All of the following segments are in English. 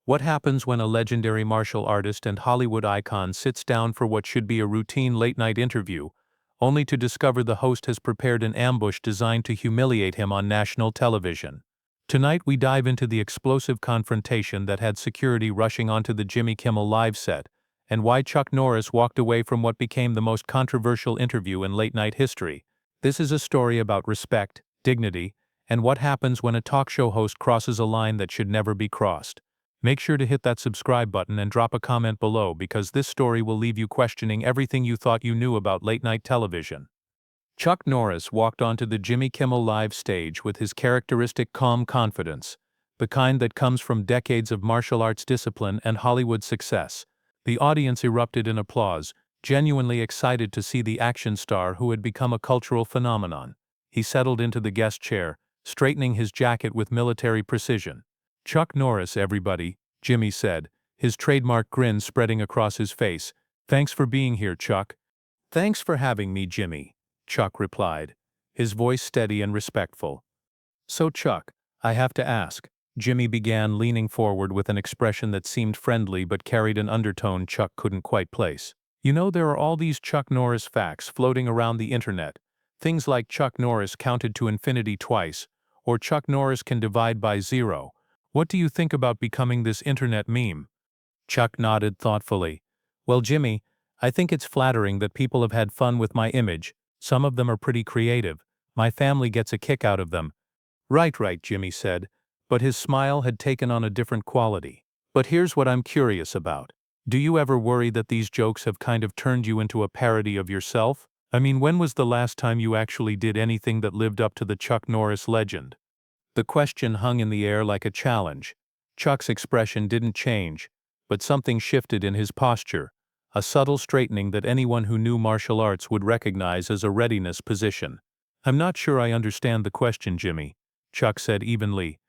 What happens when a legendary martial artist and Hollywood icon sits down for what should be a routine late-night interview, only to discover the host has prepared an ambush designed to humiliate him on national television? Tonight we dive into the explosive confrontation that had security rushing onto the Jimmy Kimmel live set, and why Chuck Norris walked away from what became the most controversial interview in late-night history. This is a story about respect, dignity, and what happens when a talk show host crosses a line that should never be crossed. Make sure to hit that subscribe button and drop a comment below because this story will leave you questioning everything you thought you knew about late-night television. Chuck Norris walked onto the Jimmy Kimmel live stage with his characteristic calm confidence, the kind that comes from decades of martial arts discipline and Hollywood success. The audience erupted in applause, genuinely excited to see the action star who had become a cultural phenomenon. He settled into the guest chair, straightening his jacket with military precision. "Chuck Norris, everybody," Jimmy said, his trademark grin spreading across his face. "Thanks for being here, Chuck." "Thanks for having me, Jimmy," Chuck replied, his voice steady and respectful. "So Chuck, I have to ask," Jimmy began, leaning forward with an expression that seemed friendly but carried an undertone Chuck couldn't quite place. "You know, there are all these Chuck Norris facts floating around the internet. Things like Chuck Norris counted to infinity twice, or Chuck Norris can divide by zero. What do you think about becoming this internet meme?" Chuck nodded thoughtfully. "Well, Jimmy, I think it's flattering that people have had fun with my image. Some of them are pretty creative. My family gets a kick out of them." Right, Jimmy said, but his smile had taken on a different quality. "But here's what I'm curious about. Do you ever worry that these jokes have kind of turned you into a parody of yourself? I mean, when was the last time you actually did anything that lived up to the Chuck Norris legend?" The question hung in the air like a challenge. Chuck's expression didn't change, but something shifted in his posture, a subtle straightening that anyone who knew martial arts would recognize as a readiness position. "I'm not sure I understand the question, Jimmy," Chuck said evenly.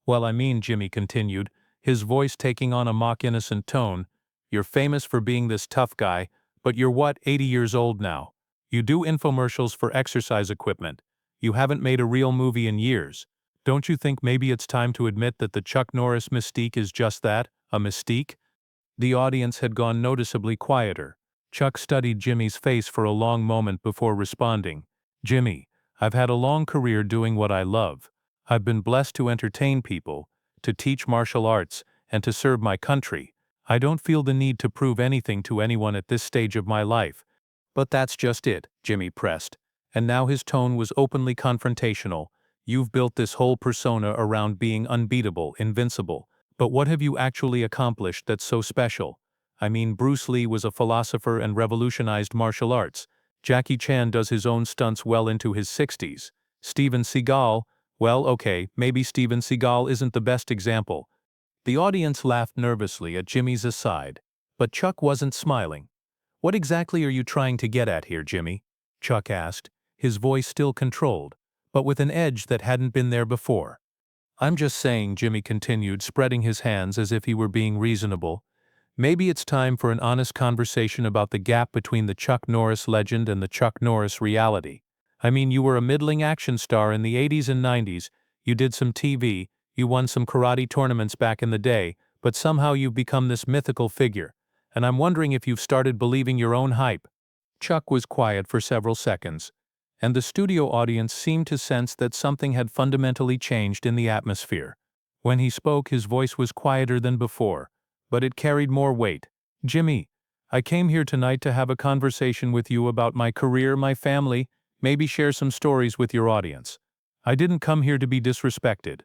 "Well, I mean," Jimmy continued, his voice taking on a mock-innocent tone, "you're famous for being this tough guy, but you're 80 years old now? You do infomercials for exercise equipment. You haven't made a real movie in years. Don't you think maybe it's time to admit that the Chuck Norris mystique is just that, a mystique?" The audience had gone noticeably quieter. Chuck studied Jimmy's face for a long moment before responding. "Jimmy, I've had a long career doing what I love. I've been blessed to entertain people, to teach martial arts, and to serve my country. I don't feel the need to prove anything to anyone at this stage of my life." "But that's just it," Jimmy pressed, and now his tone was openly confrontational. "You've built this whole persona around being unbeatable, invincible. But what have you actually accomplished that's so special? I mean, Bruce Lee was a philosopher and revolutionized martial arts. Jackie Chan does his own stunts well into his 60s. Steven Seagal, well, okay, maybe Steven Seagal isn't the best example." The audience laughed nervously at Jimmy's aside, but Chuck wasn't smiling. "What exactly are you trying to get at here, Jimmy?" Chuck asked, his voice still controlled, but with an edge that hadn't been there before. "I'm just saying," Jimmy continued, spreading his hands as if he were being reasonable, "maybe it's time for an honest conversation about the gap between the Chuck Norris legend and the Chuck Norris reality. I mean, you were a middling action star in the 80s and 90s, you did some TV, you won some karate tournaments back in the day, but somehow you've become this mythical figure, and I'm wondering if you've started believing your own hype." Chuck was quiet for several seconds, and the studio audience seemed to sense that something had fundamentally changed in the atmosphere. When he spoke, his voice was quieter than before, but it carried more weight. "Jimmy, I came here tonight to have a conversation with you about my career, my family, maybe share some stories with your audience. I didn't come here to be disrespected."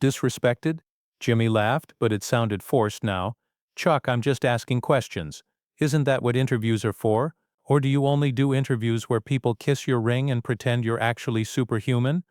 "Disrespected?" Jimmy laughed, but it sounded forced now. "Chuck, I'm just asking questions. Isn't that what interviews are for? Or do you only do interviews where people kiss your ring and pretend you're actually superhuman?"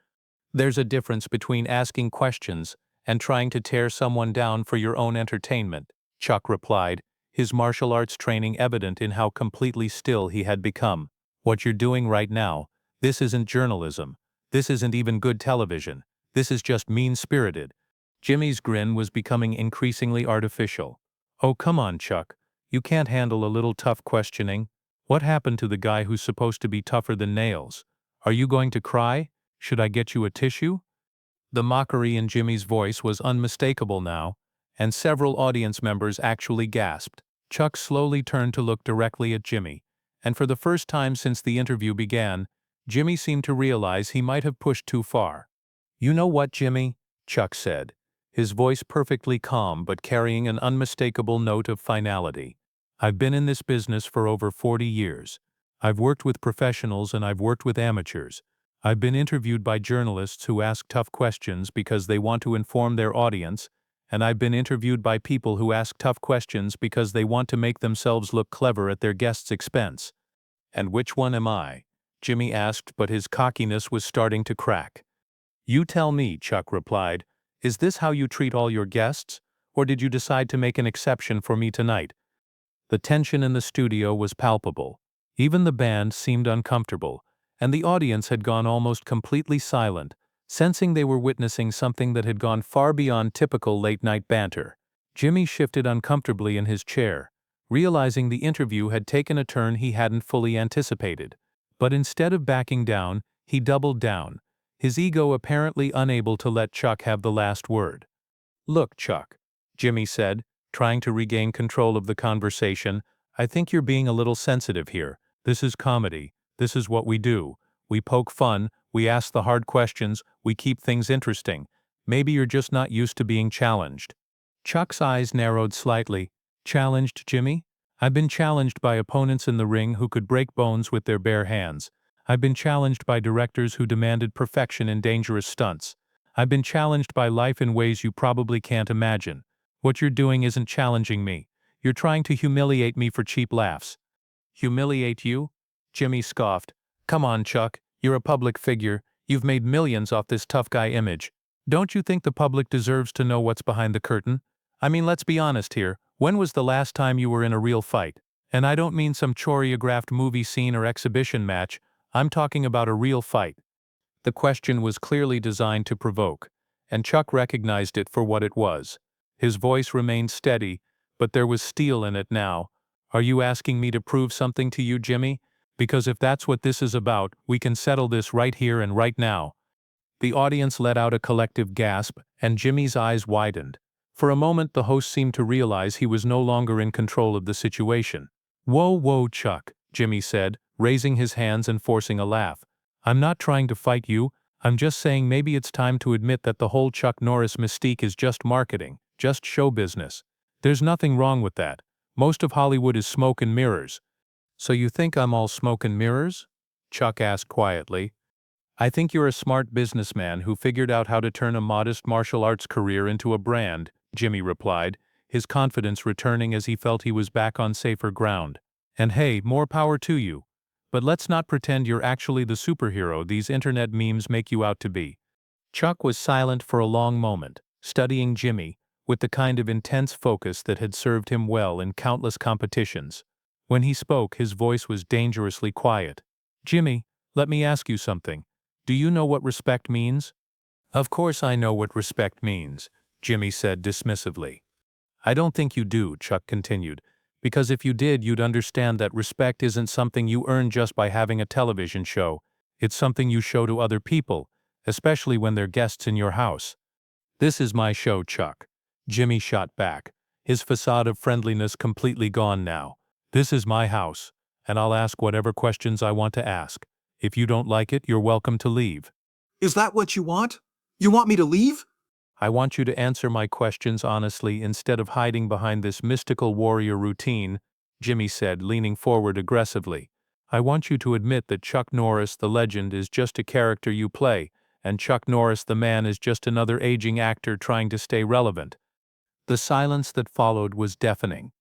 "There's a difference between asking questions and trying to tear someone down for your own entertainment," Chuck replied, his martial arts training evident in how completely still he had become. "What you're doing right now, this isn't journalism. This isn't even good television. This is just mean-spirited." Jimmy's grin was becoming increasingly artificial. "Oh, come on, Chuck. You can't handle a little tough questioning. What happened to the guy who's supposed to be tougher than nails? Are you going to cry? Should I get you a tissue?" The mockery in Jimmy's voice was unmistakable now, and several audience members actually gasped. Chuck slowly turned to look directly at Jimmy, and for the first time since the interview began, Jimmy seemed to realize he might have pushed too far. "You know what, Jimmy?" Chuck said, his voice perfectly calm but carrying an unmistakable note of finality. "I've been in this business for over 40 years. I've worked with professionals and I've worked with amateurs. I've been interviewed by journalists who ask tough questions because they want to inform their audience, and I've been interviewed by people who ask tough questions because they want to make themselves look clever at their guest's expense." "And which one am I?" Jimmy asked, but his cockiness was starting to crack. "You tell me," Chuck replied. "Is this how you treat all your guests, or did you decide to make an exception for me tonight?" The tension in the studio was palpable. Even the band seemed uncomfortable, and the audience had gone almost completely silent, sensing they were witnessing something that had gone far beyond typical late-night banter. Jimmy shifted uncomfortably in his chair, realizing the interview had taken a turn he hadn't fully anticipated. But instead of backing down, he doubled down, his ego apparently unable to let Chuck have the last word. "Look, Chuck," Jimmy said, trying to regain control of the conversation, "I think you're being a little sensitive here. This is comedy. This is what we do. We poke fun, we ask the hard questions, we keep things interesting. Maybe you're just not used to being challenged." Chuck's eyes narrowed slightly. "Challenged, Jimmy? I've been challenged by opponents in the ring who could break bones with their bare hands. I've been challenged by directors who demanded perfection in dangerous stunts. I've been challenged by life in ways you probably can't imagine. What you're doing isn't challenging me. You're trying to humiliate me for cheap laughs." "Humiliate you?" Jimmy scoffed. "Come on, Chuck. You're a public figure. You've made millions off this tough guy image. Don't you think the public deserves to know what's behind the curtain? I mean, let's be honest here. When was the last time you were in a real fight? And I don't mean some choreographed movie scene or exhibition match. I'm talking about a real fight." The question was clearly designed to provoke, and Chuck recognized it for what it was. His voice remained steady, but there was steel in it now. "Are you asking me to prove something to you, Jimmy? Because if that's what this is about, we can settle this right here and right now." The audience let out a collective gasp, and Jimmy's eyes widened. For a moment the host seemed to realize he was no longer in control of the situation. Whoa, Chuck," Jimmy said, raising his hands and forcing a laugh. "I'm not trying to fight you. I'm just saying maybe it's time to admit that the whole Chuck Norris mystique is just marketing, just show business. There's nothing wrong with that. Most of Hollywood is smoke and mirrors." "So you think I'm all smoke and mirrors?" Chuck asked quietly. "I think you're a smart businessman who figured out how to turn a modest martial arts career into a brand," Jimmy replied, his confidence returning as he felt he was back on safer ground. "And hey, more power to you. But let's not pretend you're actually the superhero these internet memes make you out to be." Chuck was silent for a long moment, studying Jimmy, with the kind of intense focus that had served him well in countless competitions. When he spoke, his voice was dangerously quiet. "Jimmy, let me ask you something. Do you know what respect means?" "Of course I know what respect means," Jimmy said dismissively. "I don't think you do," Chuck continued, "because if you did, you'd understand that respect isn't something you earn just by having a television show. It's something you show to other people, especially when they're guests in your house." "This is my show, Chuck," Jimmy shot back, his facade of friendliness completely gone now. "This is my house, and I'll ask whatever questions I want to ask. If you don't like it, you're welcome to leave." "Is that what you want? You want me to leave?" "I want you to answer my questions honestly instead of hiding behind this mystical warrior routine," Jimmy said, leaning forward aggressively. "I want you to admit that Chuck Norris, the legend, is just a character you play, and Chuck Norris, the man, is just another aging actor trying to stay relevant." The silence that followed was deafening.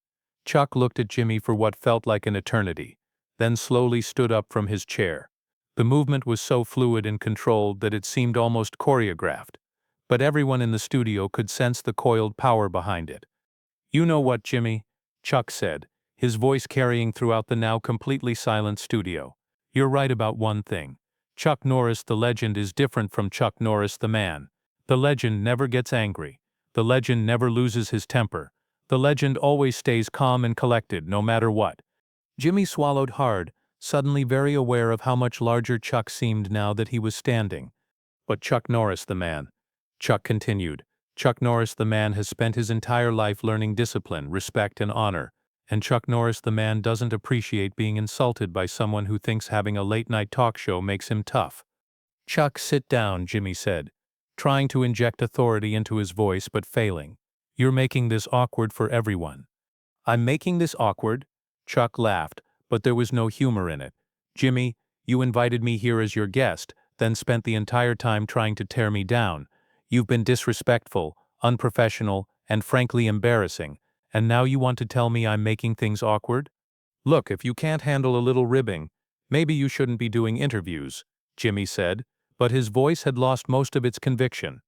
Chuck looked at Jimmy for what felt like an eternity, then slowly stood up from his chair. The movement was so fluid and controlled that it seemed almost choreographed, but everyone in the studio could sense the coiled power behind it. "You know what, Jimmy?" Chuck said, his voice carrying throughout the now completely silent studio. "You're right about one thing. Chuck Norris, the legend, is different from Chuck Norris, the man. The legend never gets angry. The legend never loses his temper. The legend always stays calm and collected, no matter what." Jimmy swallowed hard, suddenly very aware of how much larger Chuck seemed now that he was standing. "But Chuck Norris, the man," Chuck continued, Chuck Norris the man has spent his entire life learning discipline, respect, and honor, and Chuck Norris the man doesn't appreciate being insulted by someone who thinks having a late-night talk show makes him tough. Chuck, sit down, Jimmy said, trying to inject authority into his voice but failing. You're making this awkward for everyone. I'm making this awkward? Chuck laughed, but there was no humor in it. Jimmy, you invited me here as your guest, then spent the entire time trying to tear me down. You've been disrespectful, unprofessional, and frankly embarrassing, and now you want to tell me I'm making things awkward? Look, if you can't handle a little ribbing, maybe you shouldn't be doing interviews, Jimmy said, but his voice had lost most of its conviction.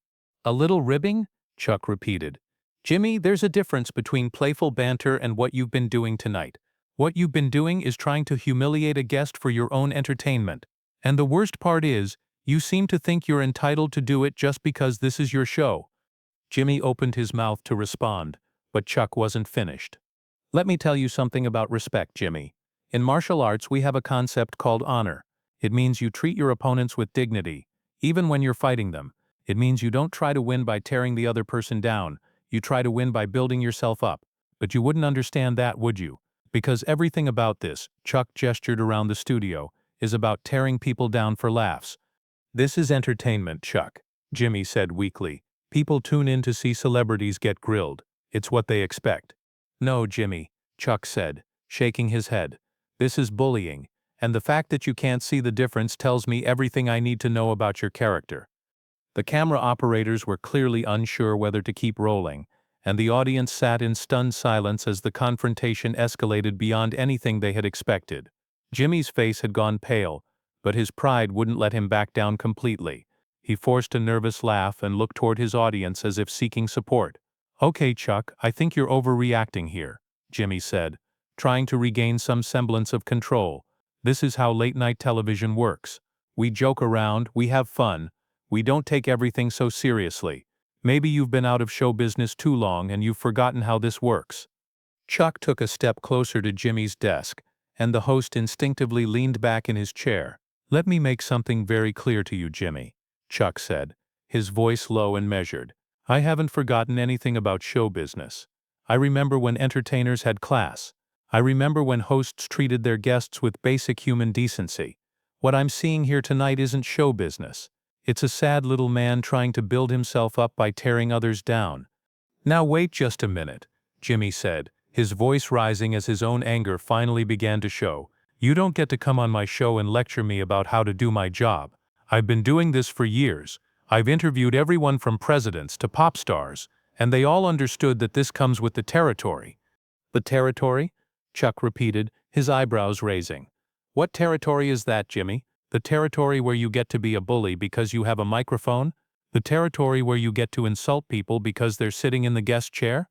A little ribbing? Chuck repeated. Jimmy, there's a difference between playful banter and what you've been doing tonight. What you've been doing is trying to humiliate a guest for your own entertainment. And the worst part is, you seem to think you're entitled to do it just because this is your show. Jimmy opened his mouth to respond, but Chuck wasn't finished. Let me tell you something about respect, Jimmy. In martial arts, we have a concept called honor. It means you treat your opponents with dignity, even when you're fighting them. It means you don't try to win by tearing the other person down. You try to win by building yourself up. But you wouldn't understand that, would you? Because everything about this, Chuck gestured around the studio, is about tearing people down for laughs. This is entertainment, Chuck, Jimmy said weakly. People tune in to see celebrities get grilled. It's what they expect. No, Jimmy, Chuck said, shaking his head. This is bullying, and the fact that you can't see the difference tells me everything I need to know about your character. The camera operators were clearly unsure whether to keep rolling, and the audience sat in stunned silence as the confrontation escalated beyond anything they had expected. Jimmy's face had gone pale, but his pride wouldn't let him back down completely. He forced a nervous laugh and looked toward his audience as if seeking support. Okay, Chuck, I think you're overreacting here, Jimmy said, trying to regain some semblance of control. This is how late-night television works. We joke around, we have fun. We don't take everything so seriously. Maybe you've been out of show business too long and you've forgotten how this works. Chuck took a step closer to Jimmy's desk, and the host instinctively leaned back in his chair. Let me make something very clear to you, Jimmy, Chuck said, his voice low and measured. I haven't forgotten anything about show business. I remember when entertainers had class. I remember when hosts treated their guests with basic human decency. What I'm seeing here tonight isn't show business. It's a sad little man trying to build himself up by tearing others down. Now wait just a minute, Jimmy said, his voice rising as his own anger finally began to show. You don't get to come on my show and lecture me about how to do my job. I've been doing this for years. I've interviewed everyone from presidents to pop stars, and they all understood that this comes with the territory. The territory? Chuck repeated, his eyebrows raising. What territory is that, Jimmy? The territory where you get to be a bully because you have a microphone? The territory where you get to insult people because they're sitting in the guest chair?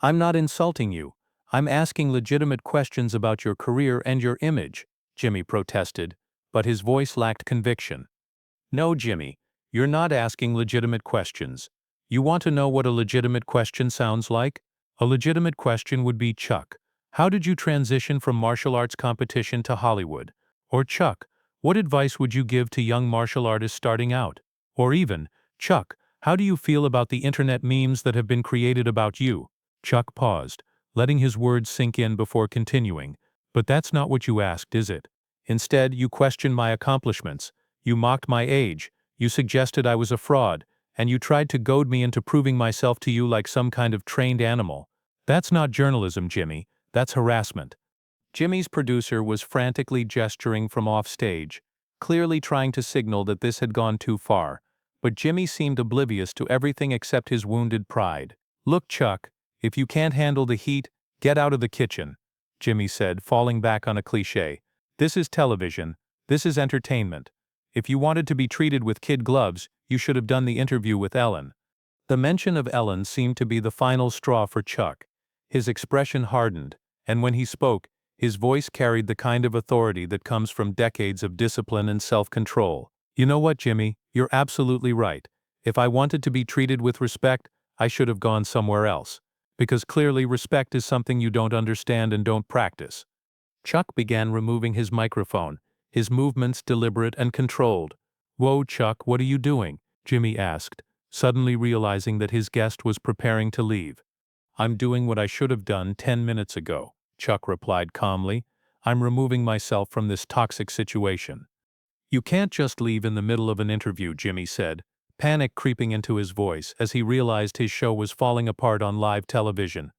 I'm not insulting you. I'm asking legitimate questions about your career and your image, Jimmy protested, but his voice lacked conviction. No, Jimmy, you're not asking legitimate questions. You want to know what a legitimate question sounds like? A legitimate question would be, Chuck, how did you transition from martial arts competition to Hollywood? Or Chuck, what advice would you give to young martial artists starting out? Or even, Chuck, how do you feel about the internet memes that have been created about you? Chuck paused, letting his words sink in before continuing. But that's not what you asked, is it? Instead, you questioned my accomplishments. You mocked my age. You suggested I was a fraud. And you tried to goad me into proving myself to you like some kind of trained animal. That's not journalism, Jimmy. That's harassment. Jimmy's producer was frantically gesturing from off stage, clearly trying to signal that this had gone too far, but Jimmy seemed oblivious to everything except his wounded pride. Look, Chuck, if you can't handle the heat, get out of the kitchen, Jimmy said, falling back on a cliché. This is television. This is entertainment. If you wanted to be treated with kid gloves, you should have done the interview with Ellen. The mention of Ellen seemed to be the final straw for Chuck. His expression hardened, and when he spoke, his voice carried the kind of authority that comes from decades of discipline and self-control. You know what, Jimmy? You're absolutely right. If I wanted to be treated with respect, I should have gone somewhere else. Because clearly respect is something you don't understand and don't practice. Chuck began removing his microphone, his movements deliberate and controlled. Whoa, Chuck, what are you doing? Jimmy asked, suddenly realizing that his guest was preparing to leave. "I'm doing what I should have done 10 minutes ago," Chuck replied calmly. "I'm removing myself from this toxic situation." "You can't just leave in the middle of an interview," Jimmy said, panic creeping into his voice as he realized his show was falling apart on live television.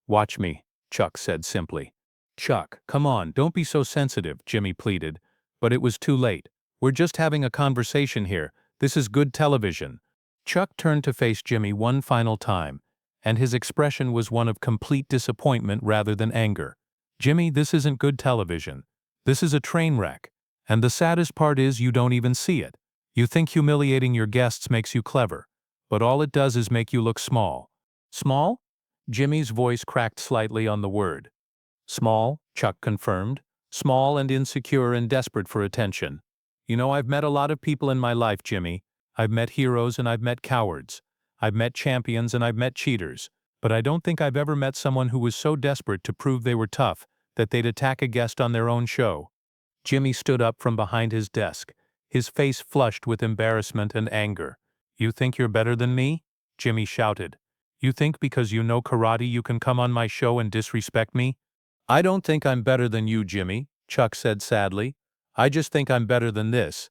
"Watch me," Chuck said simply. "Chuck, come on, don't be so sensitive," Jimmy pleaded. But it was too late. "We're just having a conversation here. This is good television." Chuck turned to face Jimmy one final time, and his expression was one of complete disappointment rather than anger. "Jimmy, this isn't good television. This is a train wreck. And the saddest part is you don't even see it. You think humiliating your guests makes you clever, but all it does is make you look small." "Small?" Jimmy's voice cracked slightly on the word. "Small," Chuck confirmed. "Small and insecure and desperate for attention. You know, I've met a lot of people in my life, Jimmy. I've met heroes and I've met cowards. I've met champions and I've met cheaters. But I don't think I've ever met someone who was so desperate to prove they were tough that they'd attack a guest on their own show." Jimmy stood up from behind his desk, his face flushed with embarrassment and anger. "You think you're better than me?" Jimmy shouted. "You think because you know karate you can come on my show and disrespect me?" "I don't think I'm better than you, Jimmy," Chuck said sadly. "I just think I'm better than this."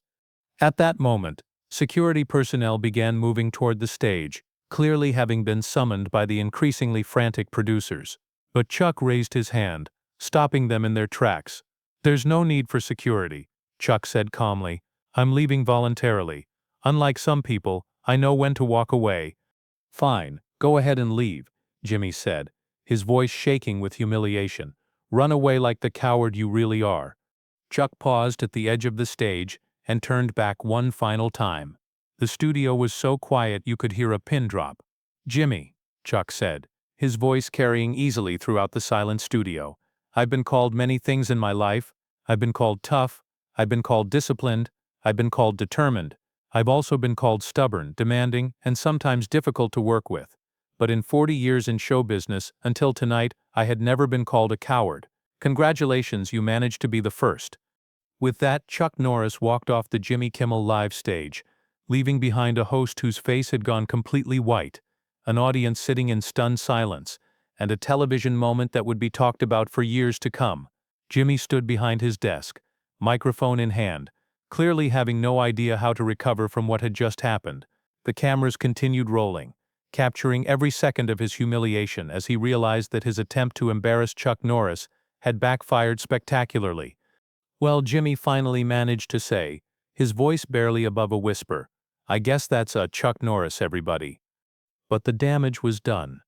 At that moment, security personnel began moving toward the stage, clearly having been summoned by the increasingly frantic producers. But Chuck raised his hand, stopping them in their tracks. "There's no need for security," Chuck said calmly. "I'm leaving voluntarily. Unlike some people, I know when to walk away." "Fine, go ahead and leave," Jimmy said, his voice shaking with humiliation. "Run away like the coward you really are." Chuck paused at the edge of the stage and turned back one final time. The studio was so quiet you could hear a pin drop. "Jimmy," Chuck said, his voice carrying easily throughout the silent studio. "I've been called many things in my life. I've been called tough. I've been called disciplined. I've been called determined. I've also been called stubborn, demanding, and sometimes difficult to work with. But in 40 years in show business, until tonight, I had never been called a coward. Congratulations, you managed to be the first." With that, Chuck Norris walked off the Jimmy Kimmel live stage, leaving behind a host whose face had gone completely white, an audience sitting in stunned silence, and a television moment that would be talked about for years to come. Jimmy stood behind his desk, microphone in hand, clearly having no idea how to recover from what had just happened. The cameras continued rolling, capturing every second of his humiliation as he realized that his attempt to embarrass Chuck Norris had backfired spectacularly. "Well," Jimmy finally managed to say, his voice barely above a whisper, "I guess that's a Chuck Norris, everybody." But the damage was done.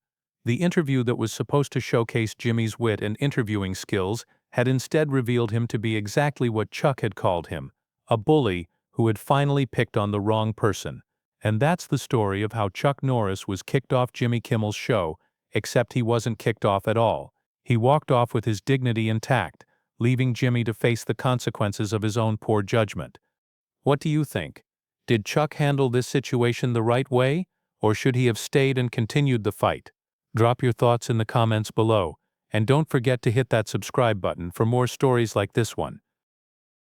The interview that was supposed to showcase Jimmy's wit and interviewing skills had instead revealed him to be exactly what Chuck had called him, a bully who had finally picked on the wrong person. And that's the story of how Chuck Norris was kicked off Jimmy Kimmel's show, except he wasn't kicked off at all. He walked off with his dignity intact, leaving Jimmy to face the consequences of his own poor judgment. What do you think? Did Chuck handle this situation the right way, or should he have stayed and continued the fight? Drop your thoughts in the comments below, and don't forget to hit that subscribe button for more stories like this one.